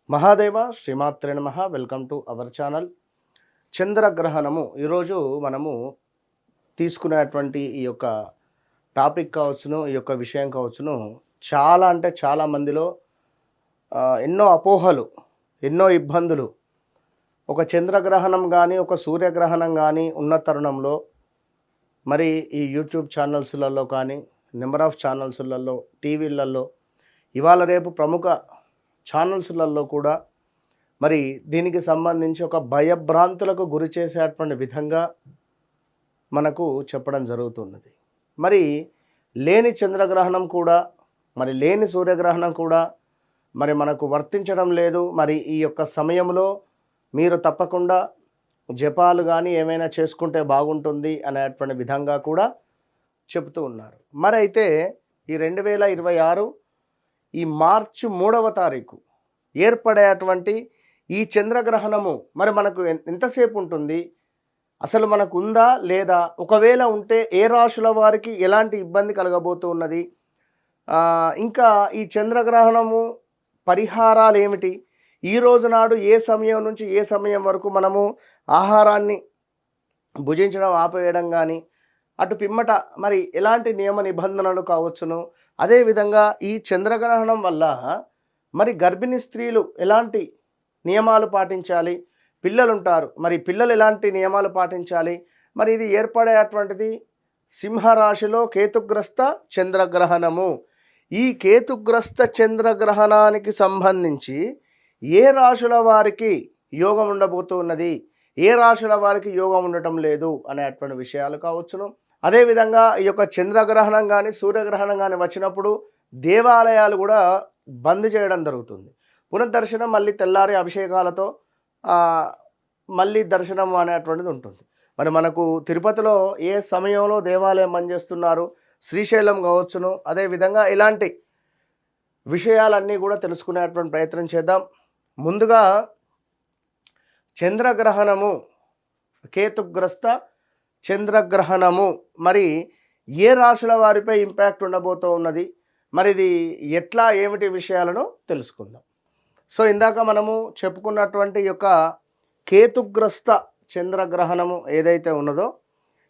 మహాదేవ శ్రీమాత్రే నమః. Welcome to our channel. చంద్రగ్రహణము ఈరోజు మనము తీసుకునేటువంటి ఈ యొక్క టాపిక్ కావచ్చును, ఈ యొక్క విషయం కావచ్చును, చాలా అంటే చాలా మందిలో ఎన్నో అపోహలు, ఎన్నో ఇబ్బందులు. ఒక చంద్రగ్రహణం కానీ, ఒక సూర్యగ్రహణం కానీ ఉన్న తరుణంలో మరి ఈ యూట్యూబ్ ఛానల్స్లలో కానీ, నెంబర్ ఆఫ్ ఛానల్స్లలో, టీవీలలో, ఇవాళ రేపు ప్రముఖ ఛానల్స్లలో కూడా మరి దీనికి సంబంధించి ఒక భయభ్రాంతులకు గురి చేసేటువంటి విధంగా మనకు చెప్పడం జరుగుతున్నది. మరి లేని చంద్రగ్రహణం కూడా, మరి లేని సూర్యగ్రహణం కూడా మరి మనకు వర్తించడం లేదు. మరి ఈ యొక్క సమయంలో మీరు తప్పకుండా జపాలు కానీ ఏమైనా చేసుకుంటే బాగుంటుంది అనేటువంటి విధంగా కూడా చెబుతూ ఉన్నారు. మరి అయితే ఈ 2026 ఈ మార్చి 3వ తారీఖు ఏర్పడేటువంటి ఈ చంద్రగ్రహణము మరి మనకు ఎంతసేపు ఉంటుంది, అసలు మనకు ఉందా లేదా, ఒకవేళ ఉంటే ఏ రాశుల వారికి ఎలాంటి ఇబ్బంది కలగబోతూ ఉన్నది, ఇంకా ఈ చంద్రగ్రహణము పరిహారాలు ఏమిటి, ఈ రోజు నాడు ఏ సమయం నుంచి ఏ సమయం వరకు మనము ఆహారాన్ని భుజించడం ఆపేయడం కానీ, అటు పిమ్మట మరి ఎలాంటి నియమ నిబంధనలు కావచ్చును, అదేవిధంగా ఈ చంద్రగ్రహణం వల్ల మరి గర్భిణీ స్త్రీలు ఎలాంటి నియమాలు పాటించాలి, పిల్లలు ఉంటారు మరి పిల్లలు ఎలాంటి నియమాలు పాటించాలి. మరి ఇది ఏర్పడేటువంటిది సింహరాశిలో కేతుగ్రస్త చంద్రగ్రహణము. ఈ కేతుగ్రస్త చంద్రగ్రహణానికి సంబంధించి ఏ రాశుల వారికి యోగం ఉండబోతున్నది, ఏ రాశుల వారికి యోగం ఉండటం లేదు అనేటువంటి విషయాలు కావచ్చును. అదేవిధంగా ఈ యొక్క చంద్రగ్రహణం కానీ సూర్యగ్రహణం కానీ వచ్చినప్పుడు దేవాలయాలు కూడా బంద్ చేయడం జరుగుతుంది. పునర్దర్శనం మళ్ళీ తెల్లారి అభిషేకాలతో మళ్ళీ దర్శనం అనేటువంటిది ఉంటుంది. మరి మనకు తిరుపతిలో ఏ సమయంలో దేవాలయం బంద్ చేస్తున్నారు, శ్రీశైలం కావచ్చును, అదేవిధంగా ఇలాంటి విషయాలన్నీ కూడా తెలుసుకునేటువంటి ప్రయత్నం చేద్దాం. ముందుగా చంద్రగ్రహణము, కేతుగ్రస్త చంద్రగ్రహణము మరి ఏ రాశుల వారిపై ఇంపాక్ట్ ఉండబోతూ ఉన్నది, మరి ఇది ఎట్లా ఏమిటి విషయాలను తెలుసుకుందాం. సో ఇందాక మనము చెప్పుకున్నటువంటి యొక్క కేతుగ్రస్త చంద్రగ్రహణము ఏదైతే ఉన్నదో,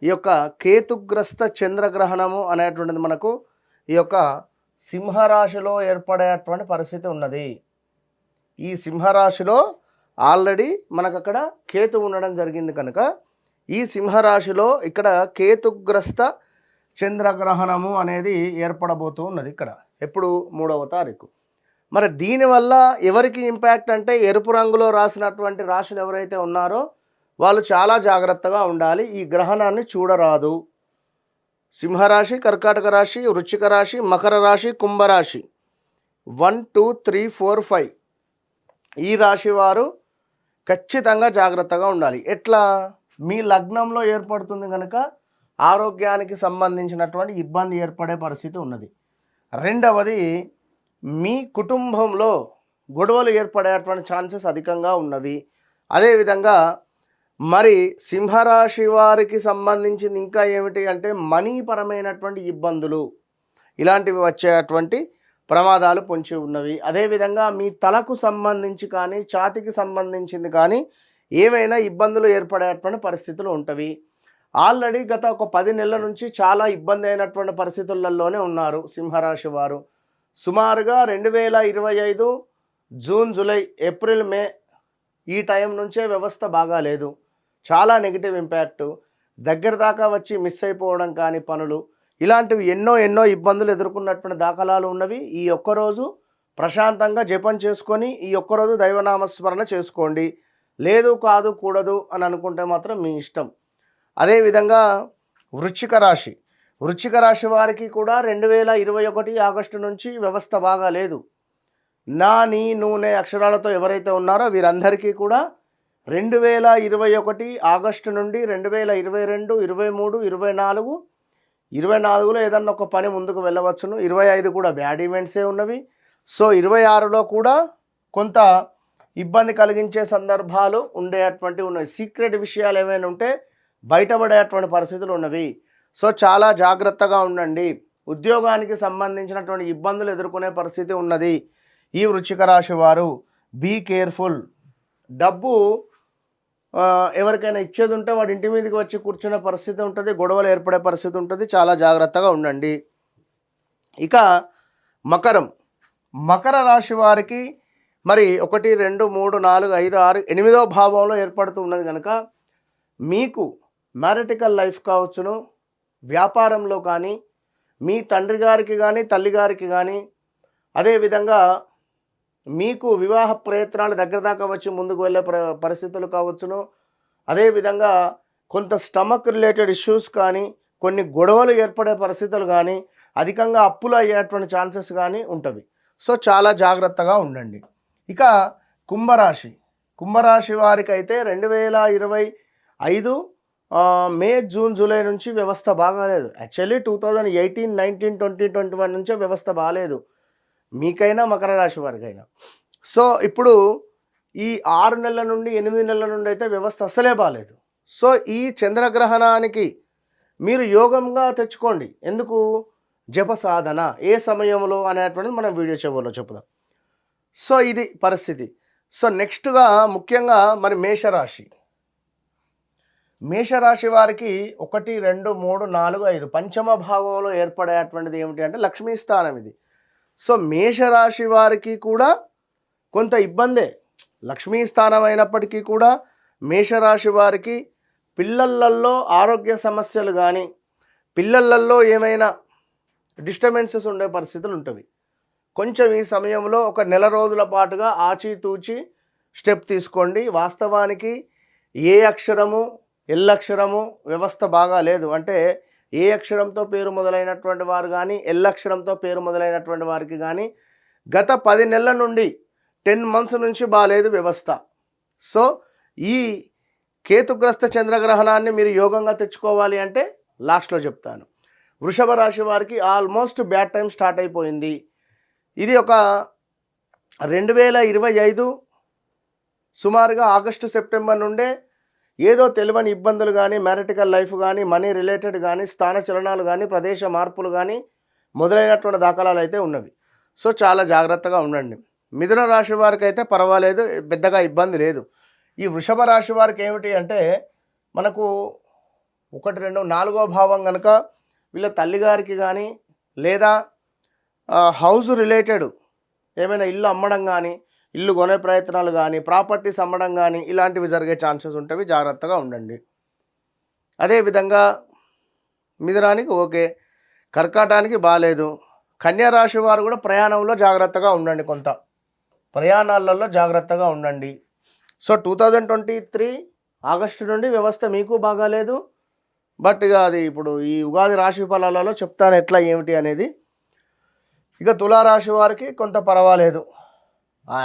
ఈ యొక్క కేతుగ్రస్త చంద్రగ్రహణము అనేటువంటిది మనకు ఈ యొక్క సింహరాశిలో ఏర్పడేటువంటి పరిస్థితి ఉన్నది. ఈ సింహరాశిలో ఆల్రెడీ మనకు అక్కడ కేతు ఉండడం జరిగింది కనుక ఈ సింహరాశిలో ఇక్కడ కేతుగ్రస్త చంద్రగ్రహణము అనేది ఏర్పడబోతూ ఉన్నది. ఇక్కడ ఎప్పుడు 3వ తారీఖు. మరి దీనివల్ల ఎవరికి ఇంపాక్ట్ అంటే ఎరుపు రంగులో రాసినటువంటి రాశులు ఎవరైతే ఉన్నారో వాళ్ళు చాలా జాగ్రత్తగా ఉండాలి. ఈ గ్రహణాన్ని చూడరాదు. సింహరాశి, కర్కాటక రాశి, వృశ్చిక రాశి, మకర రాశి, కుంభరాశి 1 2 3 4 5 ఈ రాశి వారు ఖచ్చితంగా జాగ్రత్తగా ఉండాలి. ఎట్లా, మీ లగ్నంలో ఏర్పడుతుంది కనుక ఆరోగ్యానికి సంబంధించినటువంటి ఇబ్బంది ఏర్పడే పరిస్థితి ఉన్నది. రెండవది, మీ కుటుంబంలో గొడవలు ఏర్పడేటువంటి ఛాన్సెస్ అధికంగా ఉన్నవి. అదేవిధంగా మరి సింహరాశి వారికి సంబంధించింది ఇంకా ఏమిటి అంటే మనీ పరమైనటువంటి ఇబ్బందులు, ఇలాంటివి వచ్చేటువంటి ప్రమాదాలు పొంచి ఉన్నవి. అదేవిధంగా మీ తలకు సంబంధించి కానీ, ఛాతీకి సంబంధించింది కానీ ఏమైనా ఇబ్బందులు ఏర్పడేటువంటి పరిస్థితులు ఉంటవి. ఆల్రెడీ గత ఒక 10 నెలల నుంచి చాలా ఇబ్బంది అయినటువంటి పరిస్థితులలోనే ఉన్నారు సింహరాశి వారు. సుమారుగా 2025 జూన్, జూలై, ఏప్రిల్, మే ఈ టైం నుంచే వ్యవస్థ బాగాలేదు. చాలా నెగిటివ్ ఇంపాక్ట్, దగ్గర దాకా వచ్చి మిస్ అయిపోవడం కానీ పనులు, ఇలాంటివి ఎన్నో ఇబ్బందులు ఎదుర్కొన్నటువంటి దాఖలాలు ఉన్నవి. ఈ ఒక్కరోజు ప్రశాంతంగా జపం చేసుకొని ఈ ఒక్కరోజు దైవనామస్మరణ చేసుకోండి. లేదు కాదు కూడదు అని అనుకుంటే మాత్రం మీ ఇష్టం. అదేవిధంగా వృశ్చిక రాశి, వృశ్చిక రాశి వారికి కూడా 2021 ఆగస్టు నుంచి వ్యవస్థ బాగా లేదు. నా, నీ, నూనె అక్షరాలతో ఎవరైతే ఉన్నారో వీరందరికీ కూడా 2021 ఆగస్టు నుండి 2022, 23, 24, 24లో ఏదన్నా ఒక పని ముందుకు వెళ్ళవచ్చును. 25 కూడా బ్యాడ్ ఈవెంట్సే ఉన్నవి. సో 26లో కూడా కొంత ఇబ్బంది కలిగించే సందర్భాలు ఉండేటువంటి ఉన్నవి. సీక్రెట్ విషయాలు ఏమైనా ఉంటే బయటపడేటువంటి పరిస్థితులు ఉన్నవి. సో చాలా జాగ్రత్తగా ఉండండి. ఉద్యోగానికి సంబంధించినటువంటి ఇబ్బందులు ఎదుర్కొనే పరిస్థితి ఉన్నది ఈ వృశ్చిక రాశి వారు. Be careful. డబ్బు ఎవరికైనా ఇచ్చేది ఉంటే వాడి ఇంటి మీదకి వచ్చి కూర్చునే పరిస్థితి ఉంటుంది, గొడవలు ఏర్పడే పరిస్థితి ఉంటుంది. చాలా జాగ్రత్తగా ఉండండి. ఇక మకర రాశి వారికి మరి 1, 2, 3, 4, 5, 6, 8వ భావంలో ఏర్పడుతూ ఉన్నది కనుక మీకు మ్యారిటికల్ లైఫ్ కావచ్చును, వ్యాపారంలో కానీ, మీ తండ్రి గారికి కానీ, తల్లి గారికి కానీ, అదేవిధంగా మీకు వివాహ ప్రయత్నాలు దగ్గర దాకా వచ్చి ముందుకు వెళ్ళే పరిస్థితులు కావచ్చును. అదేవిధంగా కొంత స్టమక్ రిలేటెడ్ ఇష్యూస్ కానీ, కొన్ని గొడవలు ఏర్పడే పరిస్థితులు కానీ, అధికంగా అప్పులు అయ్యేటువంటి ఛాన్సెస్ కానీ ఉంటవి. సో చాలా జాగ్రత్తగా ఉండండి. ఇక కుంభరాశి వారికి అయితే 2025 మే, జూన్, జూలై నుంచి వ్యవస్థ బాగాలేదు. యాక్చువల్లీ 2018, 19, 20, 21 నుంచే వ్యవస్థ బాగాలేదు, మీకైనా మకర రాశి వారికైనా. సో ఇప్పుడు ఈ 6 నెలల నుండి 8 నెలల నుండి అయితే వ్యవస్థ అస్సలే బాగాలేదు. సో ఈ చంద్రగ్రహణానికి మీరు యోగంగా తెచ్చుకోండి. ఎందుకు? జప సాధన ఏ సమయంలో అనేటువంటిది మనం వీడియో చివరిలో చెప్పుదాం. సో ఇది పరిస్థితి. సో నెక్స్ట్గా ముఖ్యంగా మరి మేషరాశి వారికి 1, 2, 3, 4, 5 పంచమ భావంలో ఏర్పడేటువంటిది ఏమిటి అంటే లక్ష్మీ స్థానం ఇది. సో మేషరాశి వారికి కూడా కొంత ఇబ్బందే. లక్ష్మీ స్థానం అయినప్పటికీ కూడా మేషరాశి వారికి పిల్లలల్లో ఆరోగ్య సమస్యలు కానీ, పిల్లలల్లో ఏమైనా డిస్టర్బెన్సెస్ ఉండే పరిస్థితులు ఉంటవి. కొంచెం ఈ సమయంలో ఒక నెల రోజుల పాటుగా ఆచితూచి స్టెప్ తీసుకోండి. వాస్తవానికి ఏ అక్షరము, ఎల్లక్షరము వ్యవస్థ బాగా లేదు. అంటే ఏ అక్షరంతో పేరు మొదలైనటువంటి వారు కానీ, ఎల్లక్షరంతో పేరు మొదలైనటువంటి వారికి కానీ గత 10 నెలల నుండి 10 months నుంచి బాగాలేదు వ్యవస్థ. సో ఈ కేతుగ్రస్త చంద్రగ్రహణాన్ని మీరు యోగంగా తెచ్చుకోవాలి అంటే లాస్ట్లో చెప్తాను. వృషభ రాశి వారికి ఆల్మోస్ట్ బ్యాడ్ టైం స్టార్ట్ అయిపోయింది. ఇది ఒక 2025 సుమారుగా ఆగస్టు, సెప్టెంబర్ నుండే ఏదో తెలియని ఇబ్బందులు కానీ, మ్యారిటికల్ లైఫ్ కానీ, మనీ రిలేటెడ్ కానీ, స్థాన చలనాలు కానీ, ప్రదేశ మార్పులు కానీ మొదలైనటువంటి దాఖలాలు అయితే ఉన్నవి. సో చాలా జాగ్రత్తగా ఉండండి. మిథున రాశి వారికి అయితే పర్వాలేదు, పెద్దగా ఇబ్బంది లేదు. ఈ వృషభ రాశి వారికి ఏమిటి అంటే మనకు 1, 2, 4వ భావం కనుక వీళ్ళ తల్లిగారికి కానీ, లేదా హౌస్ రిలేటెడ్ ఏమైనా ఇల్లు అమ్మడం కానీ, ఇల్లు కొనే ప్రయత్నాలు కానీ, ప్రాపర్టీస్ అమ్మడం కానీ ఇలాంటివి జరిగే ఛాన్సెస్ ఉంటాయి. జాగ్రత్తగా ఉండండి. అదేవిధంగా మిథునానికి ఓకే, కర్కాటానికి బాగాలేదు. కన్యారాశి వారు కూడా ప్రయాణంలో జాగ్రత్తగా ఉండండి. కొంత ప్రయాణాలలో జాగ్రత్తగా ఉండండి. సో 2023 ఆగస్టు నుండి వ్యవస్థ మీకు బాగాలేదు. బట్ ఇక అది ఇప్పుడు ఈ ఉగాది రాశి ఫలాలలో చెప్తాను ఎట్లా ఏమిటి అనేది. ఇక తులారాశి వారికి కొంత పర్వాలేదు.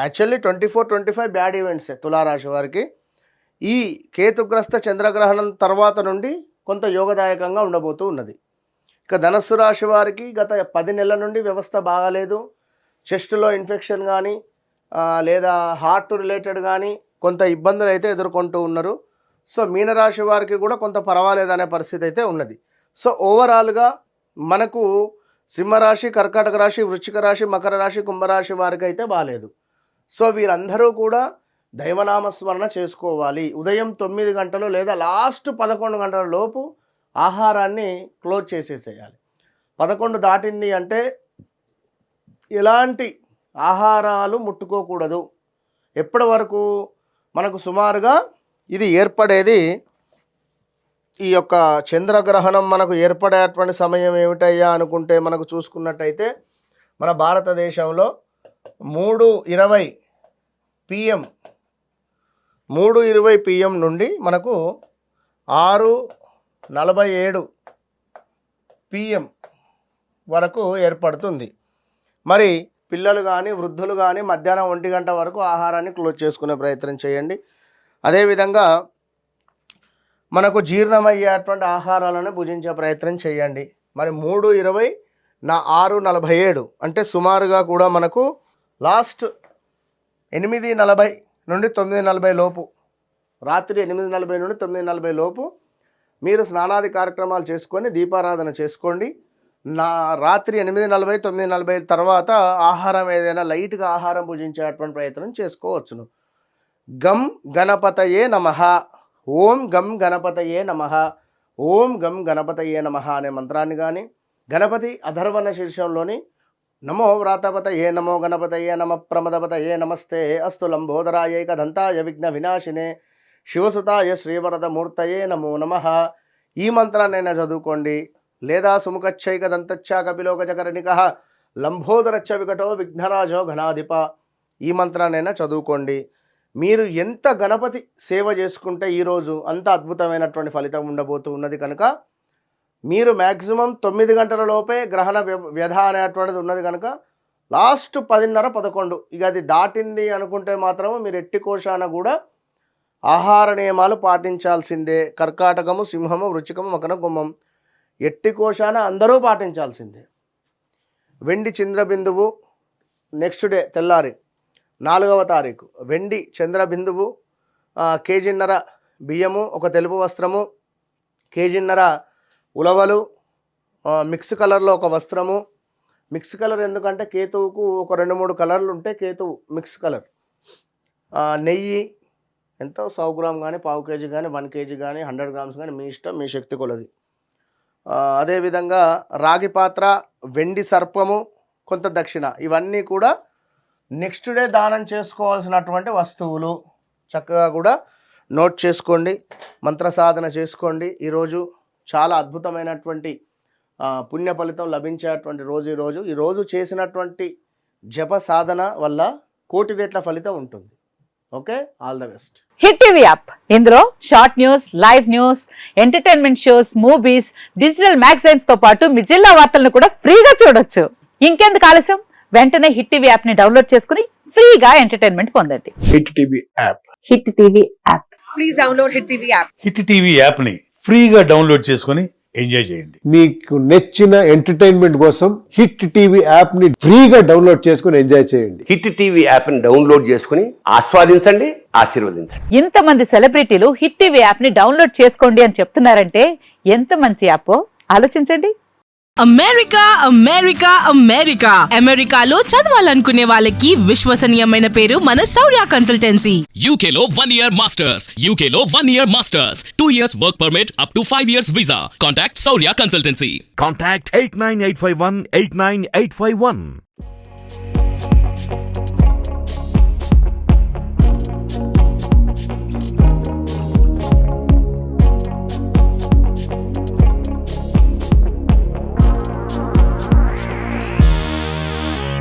యాక్చువల్లీ 24, 25 బ్యాడ్ ఈవెంట్సే తులారాశి వారికి. ఈ కేతుగ్రస్త చంద్రగ్రహణం తర్వాత నుండి కొంత యోగదాయకంగా ఉండబోతూ ఉన్నది. ఇక ధనస్సు రాశి వారికి గత 10 నెలల నుండి వ్యవస్థ బాగాలేదు. చెస్ట్లో ఇన్ఫెక్షన్ కానీ, లేదా హార్ట్ రిలేటెడ్ కానీ కొంత ఇబ్బందులు అయితే ఎదుర్కొంటూ ఉన్నారు. సో మీనరాశి వారికి కూడా కొంత పర్వాలేదు అనే పరిస్థితి అయితే ఉన్నది. సో ఓవరాల్గా మనకు సింహరాశి, కర్కాటక రాశి, వృశ్చిక రాశి, మకర రాశి, కుంభరాశి వారికి అయితే బాగాలేదు. సో వీరందరూ కూడా దైవనామస్మరణ చేసుకోవాలి. ఉదయం 9 గంటలు లేదా లాస్ట్ 11 గంటల లోపు ఆహారాన్ని క్లోజ్ చేసేసేయాలి. 11 దాటింది అంటే ఎలాంటి ఆహారాలు ముట్టుకోకూడదు. ఎప్పటి వరకు మనకు సుమారుగా ఇది ఏర్పడేది, ఈ యొక్క చంద్రగ్రహణం మనకు ఏర్పడేటువంటి సమయం ఏమిటయ్యా అనుకుంటే మనకు చూసుకున్నట్టయితే మన భారతదేశంలో 3:20 PM 3:20 PM నుండి మనకు 6:47 PM వరకు ఏర్పడుతుంది. మరి పిల్లలు కానీ, వృద్ధులు కానీ మధ్యాహ్నం 1 గంట వరకు ఆహారాన్ని క్లోజ్ చేసుకునే ప్రయత్నం చేయండి. అదేవిధంగా మనకు జీర్ణమయ్యేటువంటి ఆహారాలను భుజించే ప్రయత్నం చేయండి. మరి 3:20 నా 6:47 అంటే సుమారుగా కూడా మనకు లాస్ట్ 8:40 నుండి 9:40 లోపు, రాత్రి 8:40 నుండి 9:40 లోపు మీరు స్నానాది కార్యక్రమాలు చేసుకొని దీపారాధన చేసుకోండి. రాత్రి 8:40 9:40 తర్వాత ఆహారం ఏదైనా లైట్గా ఆహారం భుజించేటువంటి ప్రయత్నం చేసుకోవచ్చును. గం గణపతయే నమః, ఓం గం గణపతయే నమః, ఓం గం గణపతయే నమః అనే మంత్రాన్ని కానీ, గణపతి అధర్వణ శీర్షంలోని నమో వ్రాతపతయే నమో గణపతయే నమ ప్రమదపతయే నమస్తే అస్తు లంబోదరాయైక దంతాయ విఘ్న వినాశినే శివసుతాయ శ్రీవరదమూర్తయే నమో నమః ఈ మంత్రాన్నైనా చదువుకోండి. లేదా సుముఖచ్చైక దంతచ్చ కపిలోకచకరణిక లంబోదరచ్చ వికటో విఘ్నరాజో ఘనాధిప ఈ మంత్రాన్నైనా చదువుకోండి. మీరు ఎంత గణపతి సేవ చేసుకుంటే ఈరోజు అంత అద్భుతమైనటువంటి ఫలితం ఉండబోతూ ఉన్నది. కనుక మీరు మ్యాక్సిమం 9 గంటల లోపే గ్రహణ వ్యధ అనేటువంటిది ఉన్నది. కనుక లాస్ట్ 10:30 ఇక అది దాటింది అనుకుంటే మాత్రము మీరు ఎట్టి కోశాన కూడా ఆహార నియమాలు పాటించాల్సిందే. కర్కాటకము, సింహము, వృచ్చికము, మకర, కుంభం ఎట్టి కోశాన అందరూ పాటించాల్సిందే. వెండి చంద్రబిందువు నెక్స్ట్ డే తెల్లారి 4వ తారీఖు వెండి చంద్రబిందువు, కేజీన్నర బియ్యము, ఒక తెలుపు వస్త్రము, కేజీన్నర ఉలవలు, మిక్స్ కలర్లో ఒక వస్త్రము. మిక్స్ కలర్ ఎందుకంటే కేతువుకు ఒక 2-3 కలర్లు ఉంటే కేతువు మిక్స్ కలర్. నెయ్యి ఎంతో 100 గ్రామ్ కానీ, పావు కేజీ కానీ, 1 కేజీ కానీ, 100 గ్రామ్స్ కానీ, మీ ఇష్టం, మీ శక్తి కొలది. అదేవిధంగా రాగి పాత్ర, వెండి సర్పము, కొంత దక్షిణ ఇవన్నీ కూడా నెక్స్ట్ డే దానం చేసుకోవాల్సినటువంటి వస్తువులు. చక్కగా కూడా నోట్ చేసుకోండి, మంత్ర సాధన చేసుకోండి. ఈరోజు చాలా అద్భుతమైనటువంటి పుణ్య ఫలితం లభించేటువంటి రోజు ఈరోజు చేసినటువంటి జప సాధన వల్ల 1,000,000 రెట్ల ఫలితం ఉంటుంది. Okay, all the best. Hit TV app, ఇందులో short news, live news, entertainment shows, movies, digital magazines తో పాటు మీ జిల్లా వార్తలను కూడా ఫ్రీగా చూడొచ్చు. ఇంకెందుకు ఆలస్యం, వెంటనే హిట్ టీవీ యాప్ ని డౌన్లోడ్ చేసుకుని ఫ్రీగా ఎంటర్టైన్మెంట్ పొందండి. Hit TV app. Hit TV app. Please download hit TV app. Hit TV app ని ఫ్రీగా డౌన్లోడ్ చేసుకుని ఎంజాయ్ చేయండి. మీకు నచ్చిన ఎంటర్టైన్మెంట్ కోసం హిట్ టీవీ యాప్ ని ఫ్రీగా డౌన్లోడ్ చేసుకుని ఎంజాయ్ చేయండి. హిట్ టీవీ యాప్ ని డౌన్లోడ్ చేసుకుని ఆస్వాదించండి, ఆశీర్వదించండి. ఇంతమంది సెలబ్రిటీలు హిట్ టీవీ యాప్ ని డౌన్లోడ్ చేసుకోండి అని చెప్తున్నారంటే ఎంత మంచి యాప్ ఆలోచించండి. అమెరికా అమెరికా అమెరికా అమెరికాలో చదవాలనుకునే వాళ్ళకి విశ్వసనీయమైన పేరు మన శౌర్య కన్సల్టెన్సీ. UK లో 1 year masters. UK లో 1 year masters. 2 years work permit up to 5 years visa. Contact Saurya Consultancy. Contact 89851 89851.